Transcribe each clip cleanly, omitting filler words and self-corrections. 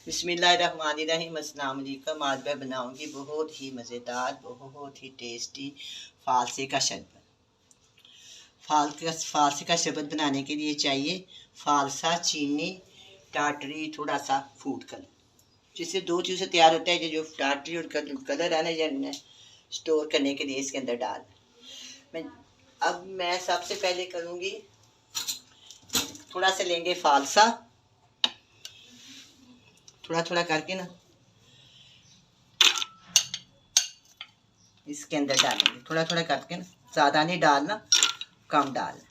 बिस्मिल्लाहिर्रहमानिर्रहीम। अस्सलाम वालेकुम। आज मैं बनाऊंगी बहुत ही मज़ेदार, बहुत ही टेस्टी फालसे का शरबत। फालसे का शरबत बनाने के लिए चाहिए फालसा, चीनी, टाटरी, थोड़ा सा फूड कलर। जिससे दो चीज़ें तैयार होता है। जो टाटरी और कलर है ना, ये स्टोर करने के लिए इसके अंदर डाल मैं अब मैं सबसे पहले करूँगी, थोड़ा सा लेंगे फालसा, थोड़ा थोड़ा करके ना इसके अंदर डालेंगे, थोड़ा थोड़ा करके ना, ज़्यादा नहीं डालना, कम डालना।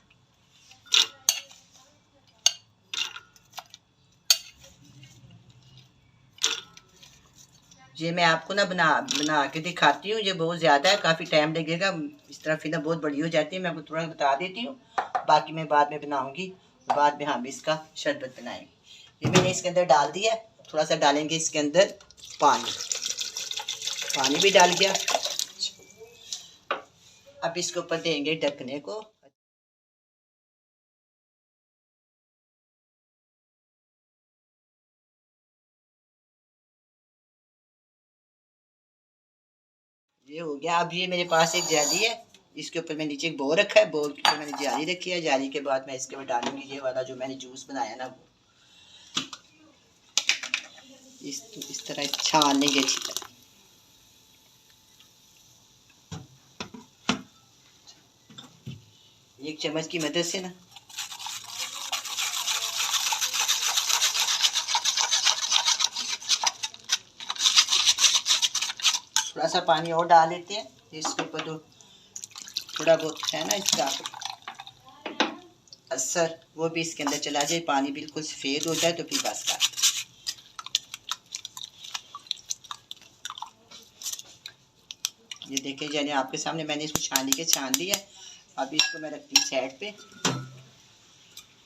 ये मैं आपको ना बना बना के दिखाती हूँ। ये बहुत ज़्यादा है, काफ़ी टाइम लगेगा। इस तरह फिर ना बहुत बड़ी हो जाती है। मैं आपको थोड़ा बता देती हूँ, बाकी मैं बाद में बनाऊँगी। बाद में हम इसका शरबत बनाएंगे। ये मैंने इसके अंदर डाल दिया। थोड़ा सा डालेंगे इसके अंदर पानी। पानी भी डाल गया। अब इसके ऊपर देंगे ढकने को। ये हो गया। अब ये मेरे पास एक जाली है, इसके ऊपर मैं नीचे एक बोल रखा है, बोल के ऊपर मैंने जाली रखी है। जाली के बाद मैं इसके ऊपर डालूंगी ये वाला जो मैंने जूस बनाया ना, वो इस तरह छान लेंगे अच्छी तरह। एक चम्मच की मदद से ना थोड़ा सा पानी और डाल लेते हैं। इसके ऊपर जो थोड़ा बहुत है ना इसका असर, वो भी इसके अंदर चला जाए। पानी बिल्कुल सफ़ेद हो जाए तो फिर बस कर। ये देखिए, यानी आपके सामने मैंने इसको छान लिया। अब इसको मैं रखती हूँ साइड पे,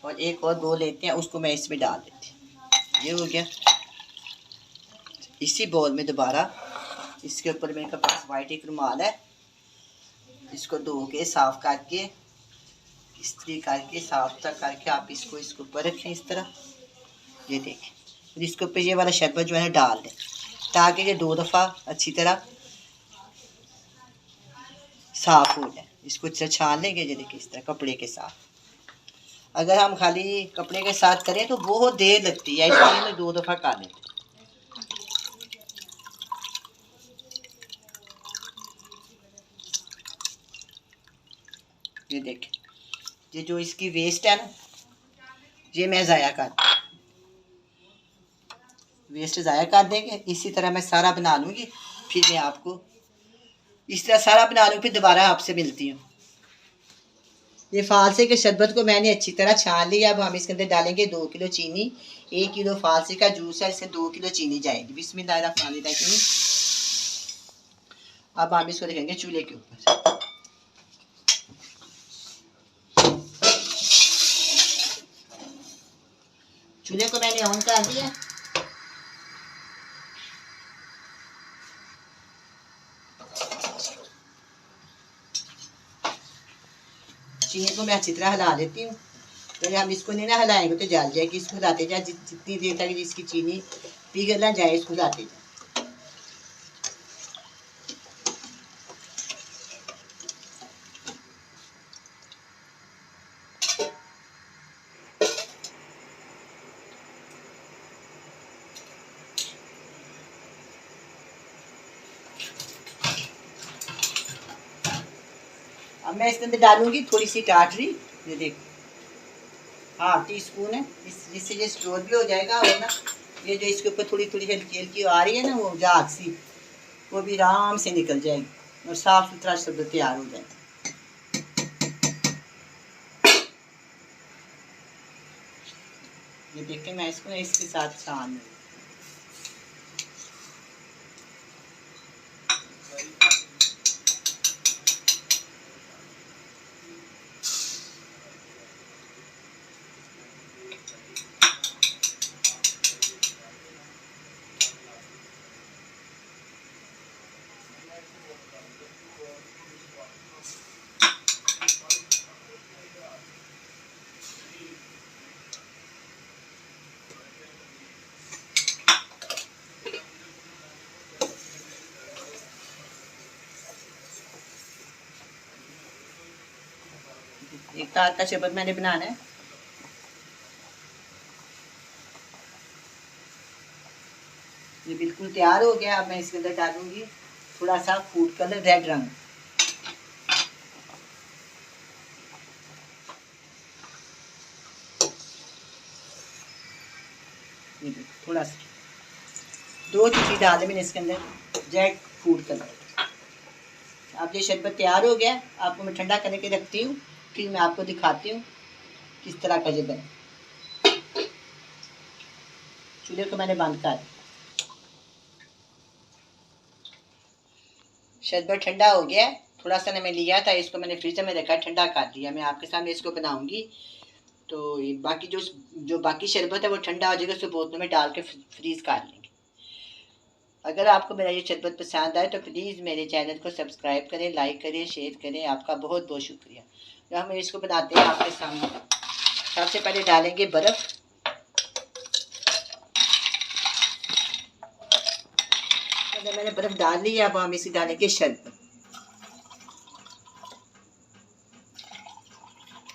और एक और बोल लेते हैं, उसको मैं इसमें डाल देती हूँ। ये हो गया। इसी बोल में दोबारा इसके ऊपर मेरे पास वाइट एक रुमाल है, इसको धो के साफ करके इस्त्री करके साफ तक करके आप इसको ऊपर रखें इस तरह। ये देखें, फिर इसके ऊपर ये वाला शरबत जो है डाल दें, ताकि ये 2 दफ़ा अच्छी तरह साफ हो जाए। इसको अच्छा छान लेंगे। ये देखिए इस तरह कपड़े के साथ। अगर हम खाली कपड़े के साथ करें तो बहुत देर लगती है, इसलिए मैं 2 दफ़ा कर लेती। ये देखें, ये जो इसकी वेस्ट है ना, ये मैं ज़ाया कर वेस्ट ज़ाया कर देंगे। इसी तरह मैं सारा बना लूँगी, फिर मैं आपको इस तरह सारा बना लूँ, फिर दोबारा आपसे मिलती हूँ। ये फालसे के शरबत को मैंने अच्छी तरह छान लिया। अब हम इसके अंदर डालेंगे 2 किलो चीनी। 1 किलो फालसे का जूस है, इससे 2 किलो चीनी जाएगी। बिस्मिल्लाहिर्रहमानिर्रहीम। अब हम इसको रखेंगे चूल्हे के ऊपर। चूल्हे को मैंने ऑन कर दिया। चीनी को मैं अच्छी तरह हिला देती हूँ। तो हम इसको नहीं ना हिलाएंगे तो जल जाएगी। इसको हिलाते जाए, जितनी देर तक इसकी चीनी पिघल ना जाए, इसको हिलाते जाए। अब मैं इसके अंदर डालूंगी थोड़ी सी टाटरी। ये देखो, हाँ टीस्पून है, जिससे ये स्टोर भी हो जाएगा। और ना ये जो इसके ऊपर थोड़ी थोड़ी हल्की हल्की आ रही है ना, वो झाग सी, वो भी आराम से निकल जाएगी और साफ सुथरा शरबत तैयार हो जाएगा। ये देखिए, मैं इसको इसके साथ छान लूँ। एक तार का शरबत मैंने बनाना है। ये बिल्कुल तैयार हो गया। अब मैं इसके अंदर डालूंगी थोड़ा सा फूड कलर, रेड रंग। ये थोड़ा सा 2 चुटकी डाल दी मैंने इसके अंदर रेड फूड कलर। अब ये शरबत तैयार हो गया। आपको मैं ठंडा करने के रखती हूँ, फिर मैं आपको दिखाती हूँ किस तरह का ये बने। चूल्हे को मैंने बंद कर दिया। शरबत ठंडा हो गया। थोड़ा सा मैं लिया था, इसको मैंने फ्रीजर में रखा, ठंडा कर दिया। मैं आपके सामने इसको बनाऊंगी। तो बाकी जो बाकी शरबत है वो ठंडा हो जाएगा, उसको बोतलों में डाल के फ्रीज कर लेंगे। अगर आपको मेरा ये शरबत पसंद आए तो प्लीज़ मेरे चैनल को सब्सक्राइब करें, लाइक करें, शेयर करें। आपका बहुत बहुत शुक्रिया। तो हम इसको बनाते हैं आपके सामने। सबसे पहले डालेंगे बर्फ़। मैंने बर्फ़ डाल ली है। अब हम इसे डालेंगे शरबत।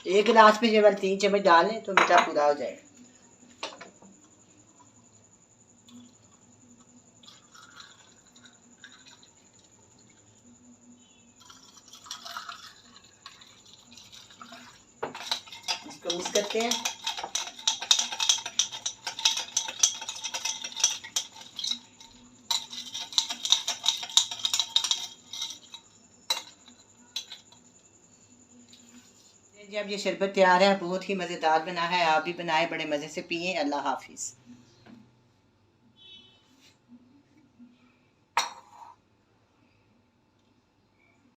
1 गिलास में जब 3 चम्मच डालें तो मीठा पूरा हो जाएगा। इसको मिक्स करते हैं। जी अब ये शरबत तैयार है। बहुत ही मज़ेदार बना है। आप भी बनाए, बड़े मज़े से पिए। अल्लाह हाफिज़।